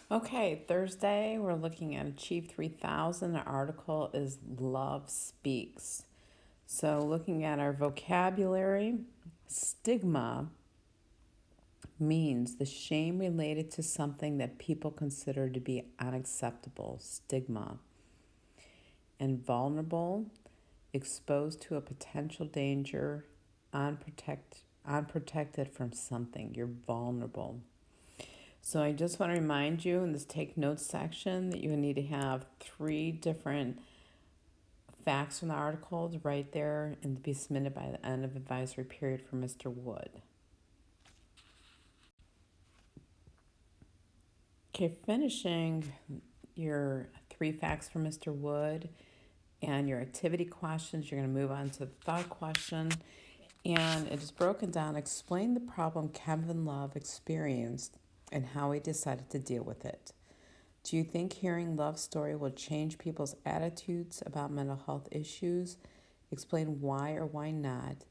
Okay, Thursday, we're looking at Achieve 3000. The article is Love Speaks. So, looking at our vocabulary, stigma means the shame related to something that people consider to be unacceptable. Stigma. And vulnerable, exposed to a potential danger, unprotected from something. You're vulnerable. So I just want to remind you in this take notes section that you need to have 3 different facts from the article right there and to be submitted by the end of advisory period for Mr. Wood. Okay, finishing your 3 facts for Mr. Wood and your activity questions, you're going to move on to the thought question. And it is broken down. Explain the problem Kevin Love experienced and how he decided to deal with it. Do you think hearing Love's story will change people's attitudes about mental health issues? Explain why or why not.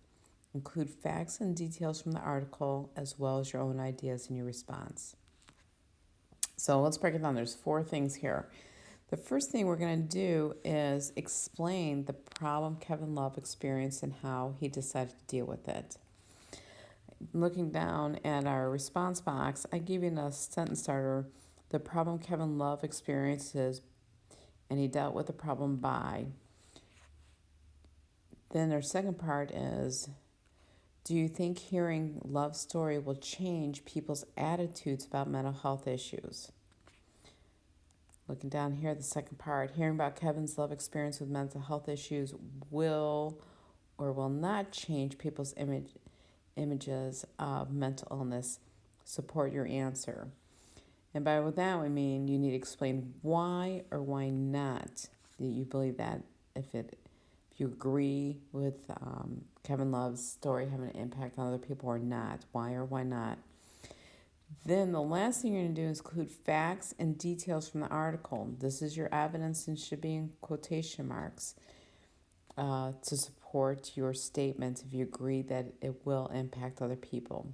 Include facts and details from the article as well as your own ideas in your response. So let's break it down. There's 4 things here. The first thing we're going to do is explain the problem Kevin Love experienced and how he decided to deal with it. Looking down at our response box, I give you a sentence starter. The problem Kevin Love experiences, and he dealt with the problem by. Then our second part is, do you think hearing Love's story will change people's attitudes about mental health issues? Looking down here, the second part, hearing about Kevin's love experience with mental health issues will or will not change people's images of mental illness. Support your answer. And by that we mean you need to explain why or why not that you believe that if you agree with Kevin Love's story having an impact on other people or not, why or why not. Then the last thing you're going to do is include facts and details from the article. This is your evidence and should be in quotation marks to support your statement if you agree that it will impact other people.